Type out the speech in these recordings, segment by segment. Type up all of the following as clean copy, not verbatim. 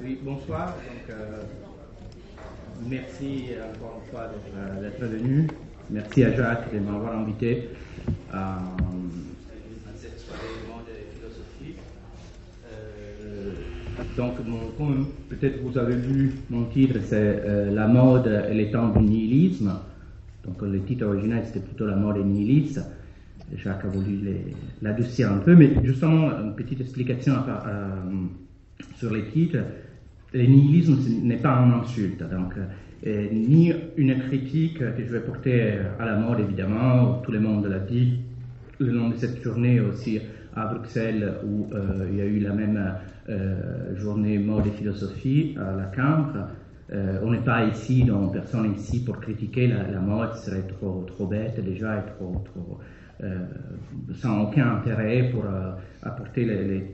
Oui, bonsoir. Donc, merci encore une fois d'être venu. Merci à Jacques de m'avoir invité à cette soirée mode et philosophie. Donc, comme peut-être vous avez lu, mon titre c'est La mode et les temps du nihilisme. Donc, le titre original c'était plutôt La mode et le nihilisme. Jacques a voulu l'adoucir un peu, mais justement, une petite explication sur les titres. Le nihilisme n'est pas une insulte, donc ni une critique que je vais porter à la mode, évidemment, tout le monde l'a dit, le long de cette journée aussi à Bruxelles, où il y a eu la même journée mode et philosophie à la Cambre. On n'est pas ici, donc personne ici pour critiquer la mode, ce serait trop bête déjà et trop sans aucun intérêt pour apporter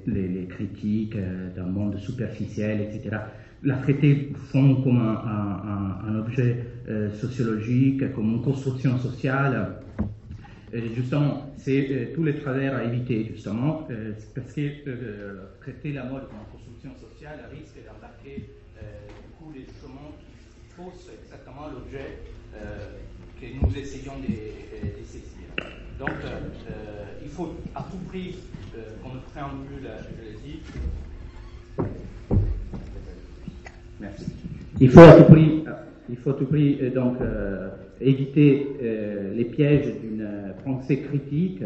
les critiques d'un monde superficiel, etc. La traiter au fond comme un objet sociologique, comme une construction sociale. Justement, c'est tous les travers à éviter, justement, parce que traiter la mode comme une construction sociale risque d'embarquer beaucoup des chemins qui faussent exactement l'objet que nous essayons de saisir. Donc, il faut à tout prix, comme préambule, je l'ai dit, merci. Il faut à tout prix donc éviter les pièges d'une pensée critique.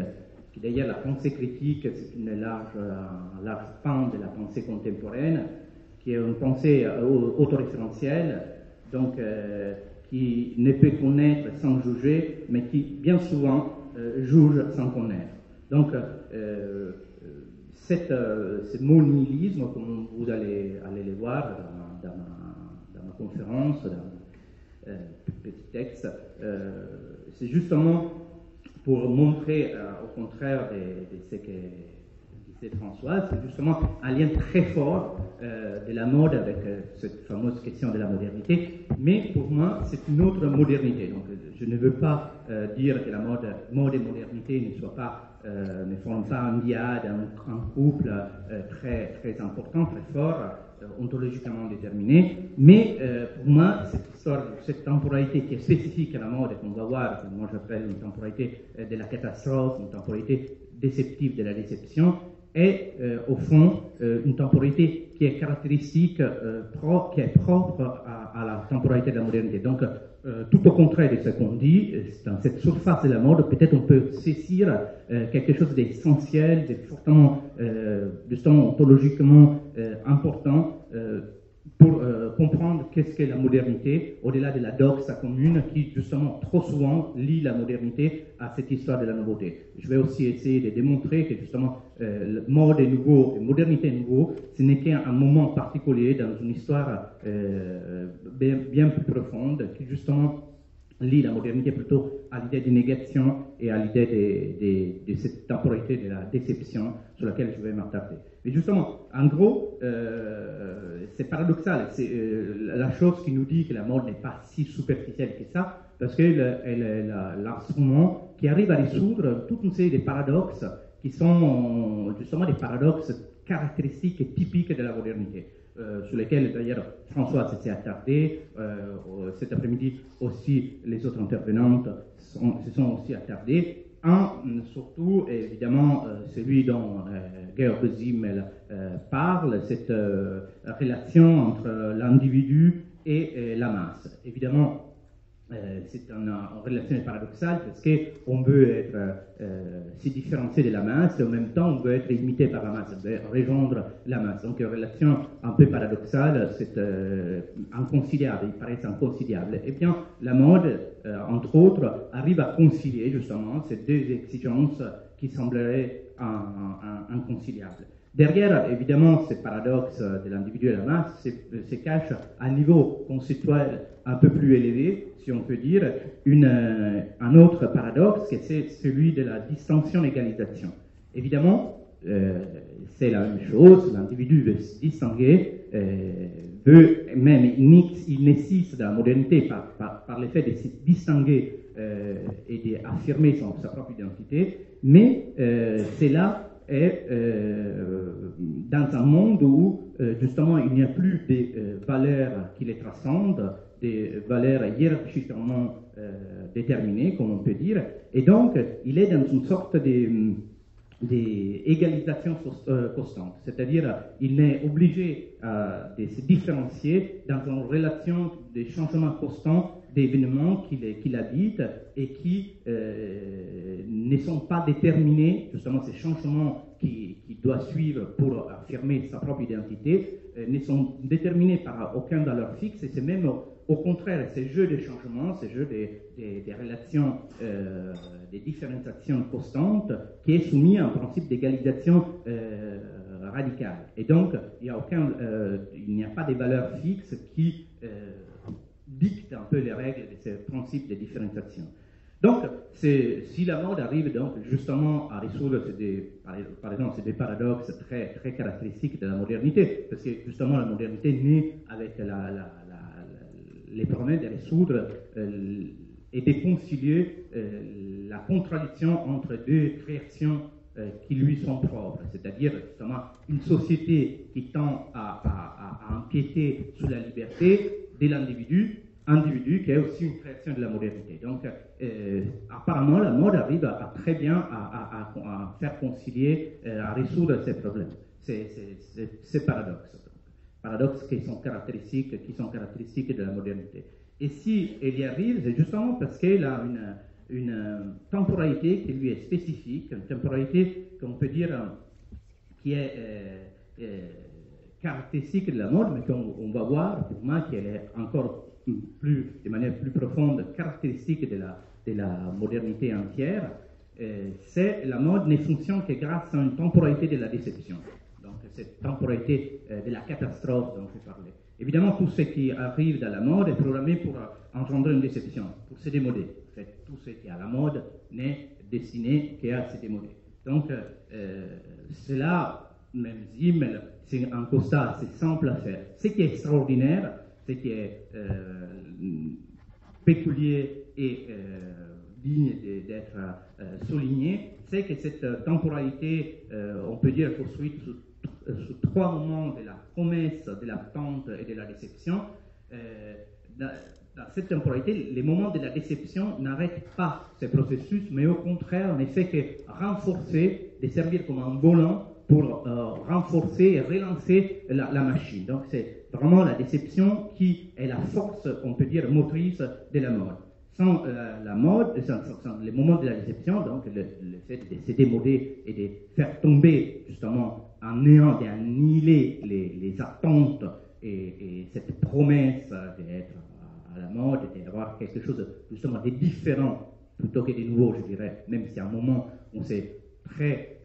Qui d'ailleurs, la pensée critique, c'est un large pan de la pensée contemporaine, qui est une pensée autoréférentielle, donc qui ne peut connaître sans juger, mais qui bien souvent juge sans connaître. Donc, ce mot nihilisme, comme vous allez le voir dans ma conférence, dans un petit texte, c'est justement pour montrer, au contraire de ce que disait Françoise, c'est justement un lien très fort de la mode avec cette fameuse question de la modernité, mais pour moi, c'est une autre modernité. Donc, je ne veux pas dire que la mode et modernité ne forment pas un diade, un couple très, très important, très fort, ontologiquement déterminé, mais pour moi, cette temporalité qui est spécifique à la mode, et qu'on va voir, que moi j'appelle une temporalité de la catastrophe, une temporalité déceptive de la déception, est au fond une temporalité qui est caractéristique, qui est propre à la temporalité de la modernité. Donc, tout au contraire de ce qu'on dit, dans cette surface de la mode, peut-être on peut saisir quelque chose d'essentiel, de fortement, justement, ontologiquement important, pour comprendre qu'est-ce qu'est la modernité, au-delà de la doxa commune qui, justement, trop souvent lie la modernité à cette histoire de la nouveauté. Je vais aussi essayer de démontrer que, justement, le mode est nouveau et modernité est nouveau, ce n'est qu'un moment particulier dans une histoire bien plus profonde qui, justement, lie la modernité plutôt à l'idée de négation et à l'idée de cette temporalité de la déception sur laquelle je vais m'attarder. Mais justement, en gros, c'est paradoxal, c'est la chose qui nous dit que la mode n'est pas si superficielle que ça, parce qu'elle est l'instrument qui arrive à résoudre toute une série de paradoxes qui sont justement des paradoxes caractéristiques et typiques de la modernité. Sur lesquels d'ailleurs François s'est attardé, cet après-midi aussi les autres intervenantes se sont aussi attardées. Surtout évidemment celui dont Georg Simmel parle, cette relation entre l'individu et la masse. Évidemment, c'est une relation paradoxale parce qu'on veut se différencier de la masse et en même temps on veut être imité par la masse, on veut rejoindre la masse. Donc une relation un peu paradoxale, c'est inconciliable, il paraît inconciliable. Et bien la mode, entre autres, arrive à concilier justement ces deux exigences qui sembleraient inconciliables. Derrière, évidemment, ce paradoxe de l'individu et de la masse se cache à un niveau conceptuel un peu plus élevé, si on peut dire, un autre paradoxe, que c'est celui de la distinction-égalisation. Évidemment, c'est la même chose, l'individu veut se distinguer, il nécessite de la modernité par le fait de se distinguer et d'affirmer sa propre identité, mais c'est là est dans un monde où justement il n'y a plus des valeurs qui les transcendent, des valeurs hiérarchiquement déterminées, comme on peut dire, et donc il est dans une sorte d'égalisation constante, c'est-à-dire il est obligé de se différencier dans une relation de changement constant d'événements qu'il habite et qui ne sont pas déterminés, justement ces changements qu'il doit suivre pour affirmer sa propre identité, ne sont déterminés par aucun valeur fixe, et c'est même au contraire ces jeux de changements, ces jeux des relations, des différenciations constantes, qui est soumis à un principe d'égalisation radicale. Et donc, il n'y a pas de valeurs fixes qui dictent un peu les règles de ces principes de différenciation. Donc, si la mode arrive donc justement à résoudre par exemple ces paradoxes très, très caractéristiques de la modernité, parce que justement la modernité naît avec les problèmes de résoudre et de concilier la contradiction entre deux créations qui lui sont propres, c'est-à-dire justement une société qui tend à empiéter sur la liberté de l'individu, qui est aussi une création de la modernité. Donc, apparemment, la mode arrive très bien à faire concilier, à résoudre ces problèmes, ces paradoxes qui sont caractéristiques de la modernité. Et si elle y arrive, c'est justement parce qu'elle a une temporalité qui lui est spécifique, une temporalité qu'on peut dire qui est caractéristique de la mode, mais qu'on va voir pour moi qu'elle est encore de manière plus profonde caractéristique de la modernité entière. C'est la mode ne fonctionne que grâce à une temporalité de la déception. Donc cette temporalité de la catastrophe dont je parlais. Évidemment, tout ce qui arrive dans la mode est programmé pour engendrer une déception, pour se démoder. En fait, tout ce qui est à la mode n'est destiné qu'à se démoder. Donc, cela, même si c'est un constat assez simple à faire. Ce qui est extraordinaire, ce qui est péculier et digne d'être souligné, c'est que cette temporalité, on peut dire, construite sous trois moments de la promesse, de l'attente et de la déception. Dans cette temporalité, les moments de la déception n'arrêtent pas ce processus, mais au contraire ne fait que renforcer, de servir comme un volant pour renforcer et relancer la machine. Donc c'est vraiment la déception qui est la force, on peut dire, motrice de la mode. Sans la mode, sans les moments de la déception, donc le fait de se démoder et de faire tomber justement en néant, d'annihiler les attentes et cette promesse d'être à la mode, d'avoir quelque chose justement de différent plutôt que de nouveau, je dirais, même si à un moment on s'est très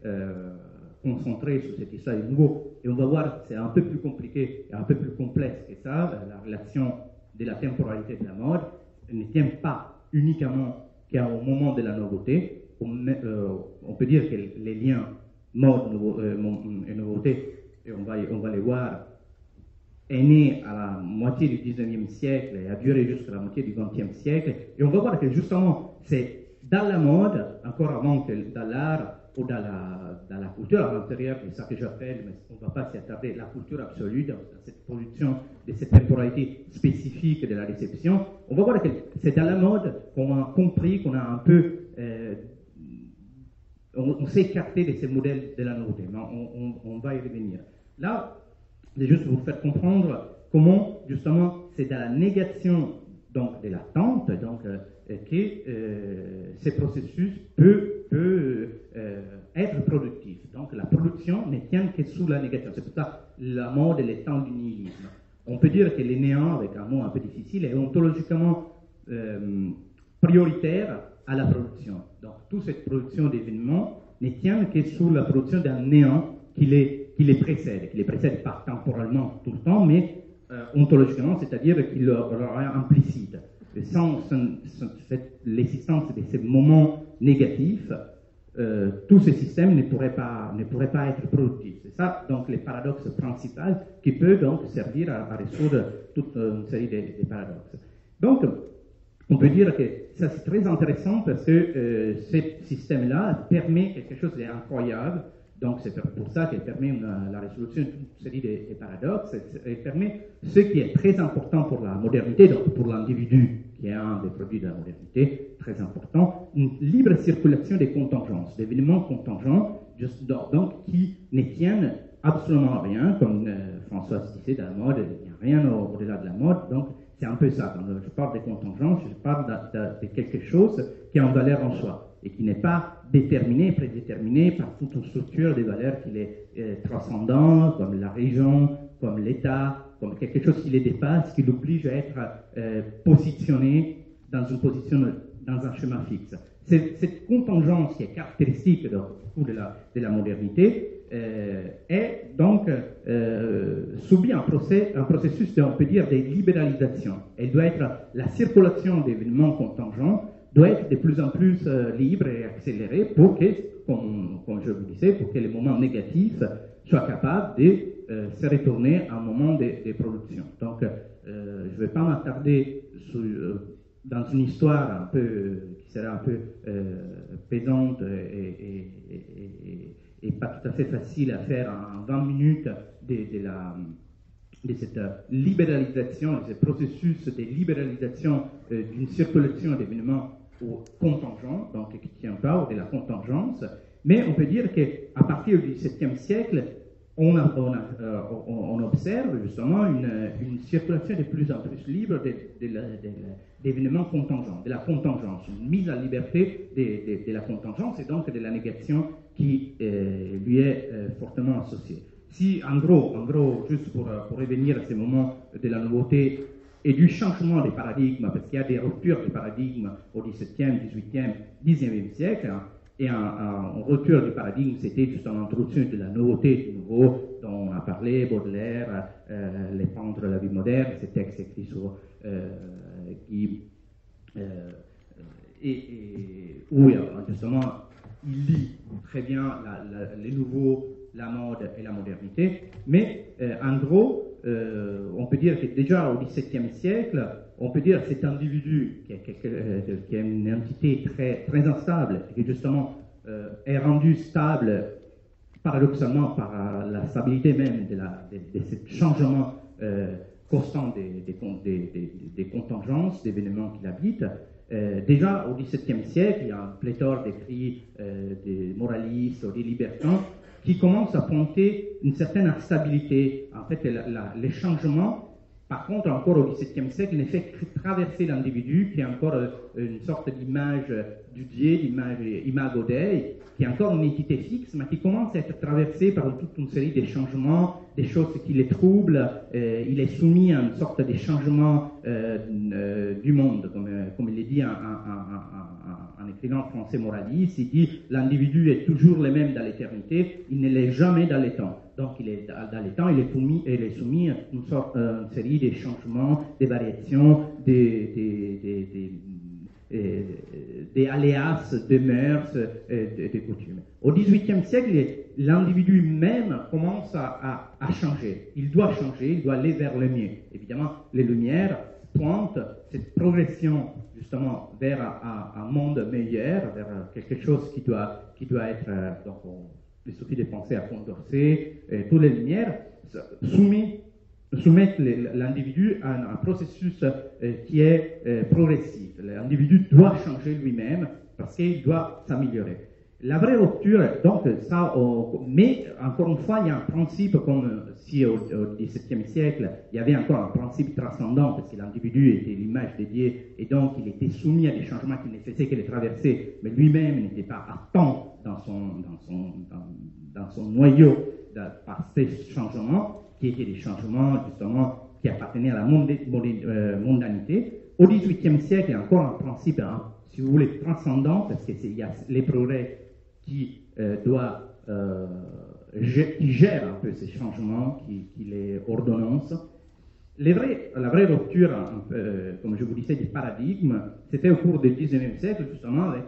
concentré sur cette histoire de nouveau, et on va voir que c'est un peu plus compliqué et un peu plus complexe que ça. La relation de la temporalité de la mode ne tient pas uniquement qu'au moment de la nouveauté. On peut dire que les liens mode et nouveauté, et on va les voir, est né à la moitié du 19e siècle et a duré jusqu'à la moitié du 20e siècle. Et on va voir que justement, c'est dans la mode, encore avant que dans l'art ou dans la culture à l'intérieur de ça que j'appelle, mais on ne va pas s'y attarder, la culture absolue, dans cette production de cette temporalité spécifique de la réception, on va voir que c'est dans la mode qu'on a compris, qu'on a un peu... on s'est écarté de ces modèles de la nouveauté, mais on va y revenir. Là, c'est juste pour vous faire comprendre comment, justement, c'est dans la négation donc, de l'attente que ce processus peut être productif. Donc, la production ne tient que sous la négation. C'est pour ça la mode et le temps du nihilisme. On peut dire que le néant, avec un mot un peu difficile, est ontologiquement prioritaire à la production. Donc, toute cette production d'événements ne tient que sous la production d'un néant qui les précède pas temporellement tout le temps, mais ontologiquement, c'est-à-dire qu'il leur est implicite. Sans l'existence de ces moments négatifs, tout ce système ne pourrait pas être productif. C'est ça, donc, le paradoxe principal qui peut donc servir à résoudre toute une série de paradoxes. Donc, on peut dire que ça c'est très intéressant parce que ce système-là permet quelque chose d'incroyable, Donc c'est pour ça qu'elle permet la résolution d'une série de paradoxes. Elle permet ce qui est très important pour la modernité, donc pour l'individu, qui est un des produits de la modernité, très important, une libre circulation des contingences, d'événements contingents, donc qui ne tiennent absolument rien, comme François disait, dans la mode, il n'y a rien au-delà de la mode, donc c'est un peu ça. Quand je parle des contingences, je parle de quelque chose qui a une valeur en soi et qui n'est pas déterminé, prédéterminé par toute une structure de valeurs qui est transcendante, comme la région, comme l'État, comme quelque chose qui les dépasse, qui l'oblige à être positionné dans une position, dans un schéma fixe. Cette contingence qui est caractéristique de la modernité est donc subit un processus, on peut dire, de libéralisation. Elle doit être, la circulation d'événements contingents doit être de plus en plus libre et accélérée pour que, comme je vous disais, pour que les moments négatifs soient capables de se retourner à un moment de production. Donc, je ne vais pas m'attarder dans une histoire un peu, qui sera un peu pesante et pas tout à fait facile à faire en 20 minutes de cette libéralisation, de ce processus de libéralisation d'une circulation d'événements contingents, donc qui ne tient pas, ou de la contingence. Mais on peut dire qu'à partir du XVIIe siècle, on observe justement une circulation de plus en plus libre d'événements contingents, de la contingence, une mise en liberté de la contingence et donc de la négation qui lui est fortement associée. Si, en gros, juste pour revenir à ces moments de la nouveauté et du changement des paradigmes, parce qu'il y a des ruptures de paradigmes au XVIIe, XVIIIe, XIXe siècle, hein, et un rupture du paradigme, c'était justement l'introduction de la nouveauté, du nouveau, dont on a parlé, Baudelaire, Les peintres de la vie moderne, ces textes écrits sur où justement il lit très bien les nouveaux, la mode et la modernité, mais en gros, on peut dire que déjà au XVIIe siècle, on peut dire que cet individu qui est une entité très, très instable, et qui justement est rendu stable paradoxalement par la stabilité même de ce changement constant des contingences, d'événements qui l'habitent. Déjà au XVIIe siècle, il y a un pléthore d'écrits des moralistes ou des libertins qui commencent à pointer une certaine instabilité. En fait, les changements, par contre, encore au XVIIe siècle, ne fait que traverser l'individu, qui est encore une sorte d'image du Dieu, d'image imago Dei, qui est encore une entité fixe, mais qui commence à être traversé par toute une série de changements, des choses qui les troublent. Il est soumis à une sorte de changement du monde, comme il est dit un écrivain français moraliste. Il dit l'individu est toujours le même dans l'éternité, il ne l'est jamais dans les temps. Donc il est dans les temps, il est soumis à une série de changements, des variations, des aléas de mœurs, de coutumes. Au XVIIIe siècle, l'individu même commence à changer. Il doit changer, il doit aller vers le mieux. Évidemment, les Lumières pointent cette progression justement vers un monde meilleur, vers quelque chose qui doit être, donc il suffit de penser à Condorcet, toutes les Lumières soumettent l'individu à un processus qui est progressif. L'individu doit changer lui-même parce qu'il doit s'améliorer. La vraie rupture, donc, ça, mais encore une fois, il y a un principe comme si au XVIIe siècle, il y avait encore un principe transcendant parce que l'individu était l'image de Dieu et donc il était soumis à des changements qui ne faisaient que les traverser, mais lui-même n'était pas à temps dans son noyau par ces changements qui étaient des changements justement qui appartenaient à la mondanité. Au XVIIIe siècle, il y a encore un principe, si vous voulez, transcendant, parce qu'il y a les progrès qui gèrent un peu ces changements, qui les ordonnent. La vraie rupture, comme je vous disais, du paradigme, c'était au cours du XIXe siècle, justement, avec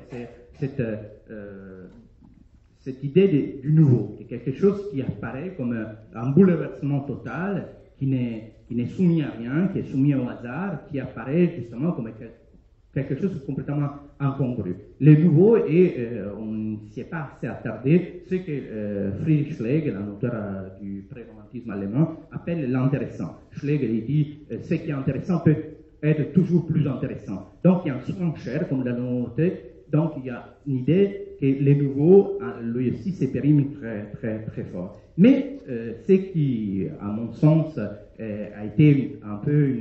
cette idée du nouveau, qui est quelque chose qui apparaît comme un bouleversement total, qui n'est soumis à rien, qui est soumis au hasard, qui apparaît justement comme quelque chose de complètement incongru. Le nouveau, et on ne s'y est pas assez attardé, ce que Friedrich Schlegel, un auteur du pré-romantisme allemand, appelle l'intéressant. Schlegel il dit ce qui est intéressant peut être toujours plus intéressant. Donc il y a une surenchère comme la nouveauté, donc il y a une idée que le nouveau, lui aussi, s'exprime très, très, très fort. Mais ce qui, à mon sens, a été un peu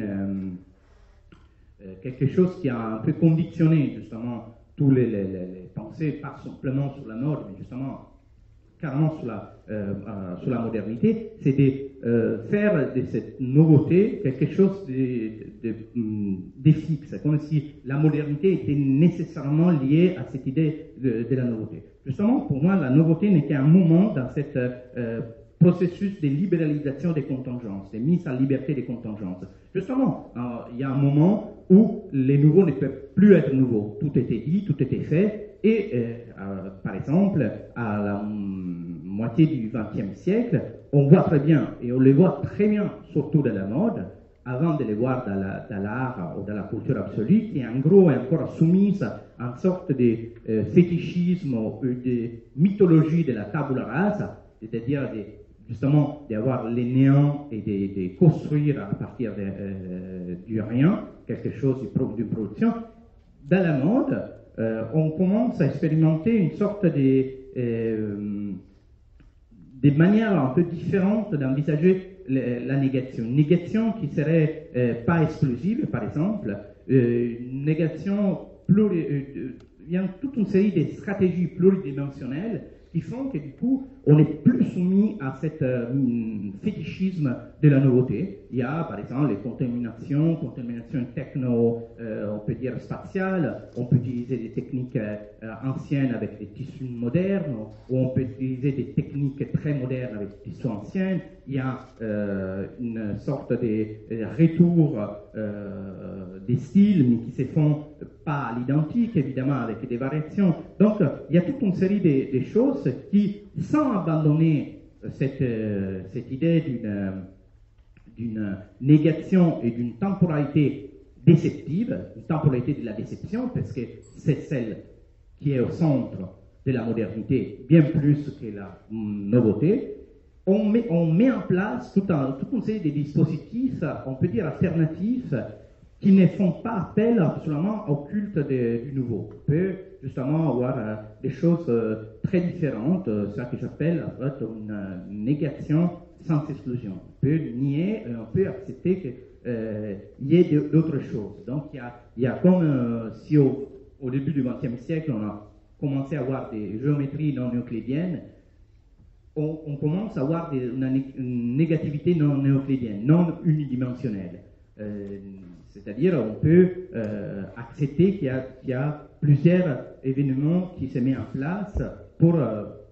quelque chose qui a un peu conditionné justement tous les pensées, pas simplement sur la mode, mais justement carrément sur la modernité, c'est de faire de cette nouveauté quelque chose de fixe, comme si la modernité était nécessairement liée à cette idée de la nouveauté. Justement, pour moi, la nouveauté n'est qu'un moment dans cette processus de libéralisation des contingences, de mise en liberté des contingences. Justement, il y a un moment où les nouveaux ne peuvent plus être nouveaux. Tout était dit, tout était fait, et par exemple, à la moitié du XXe siècle, on voit très bien, et on les voit très bien, surtout dans la mode, avant de les voir dans l'art ou dans la culture absolue, qui en gros est encore soumise à une sorte de fétichisme ou de mythologie de la tabula rasa, c'est-à-dire justement d'avoir les néants et de construire à partir du rien quelque chose d'une production. Dans la mode, on commence à expérimenter une sorte de manière un peu différente d'envisager la négation. Une négation qui serait pas exclusive, par exemple, une négation il y a toute une série de stratégies pluridimensionnelles qui font que du coup, on n'est plus soumis à cet fétichisme de la nouveauté. Il y a par exemple les contaminations techno, on peut dire spatiales, on peut utiliser des techniques anciennes avec des tissus modernes, ou on peut utiliser des techniques très modernes avec des tissus anciens. Il y a une sorte de retour des styles, mais qui se font pas à l'identique, évidemment, avec des variations. Donc, il y a toute une série de choses qui, sans abandonner cette idée d'une négation et d'une temporalité déceptive, une temporalité de la déception, parce que c'est celle qui est au centre de la modernité, bien plus que la nouveauté, on met en place toute une série de dispositifs, on peut dire alternatifs, qui ne font pas appel absolument au culte du nouveau. On peut justement avoir des choses très différentes, ça que j'appelle en fait une négation sans exclusion. On peut nier, on peut accepter qu'il y ait d'autres choses. Donc il y a comme si au début du XXe siècle, on a commencé à avoir des géométries non euclidiennes, on commence à avoir une négativité non euclidienne, non unidimensionnelle. C'est-à-dire, on peut accepter qu'il y a plusieurs événements qui se mettent en place pour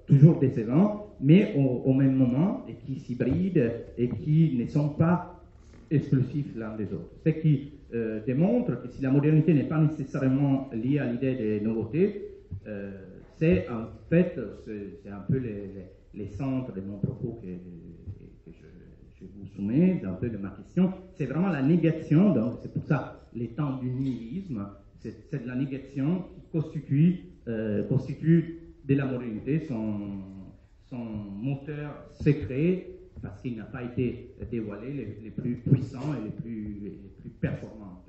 toujours décevants, mais au même moment, et qui s'hybrident et qui ne sont pas exclusifs l'un des autres. Ce qui démontre que si la modernité n'est pas nécessairement liée à l'idée de nouveauté, c'est en fait, c'est un peu les centres de mon propos que je vous soumets, un peu de ma question, c'est vraiment la négation, donc c'est pour ça les temps du nihilisme, c'est de la négation qui constitue de la modernité son moteur secret, parce qu'il n'a pas été dévoilé, les plus puissants et les plus performants.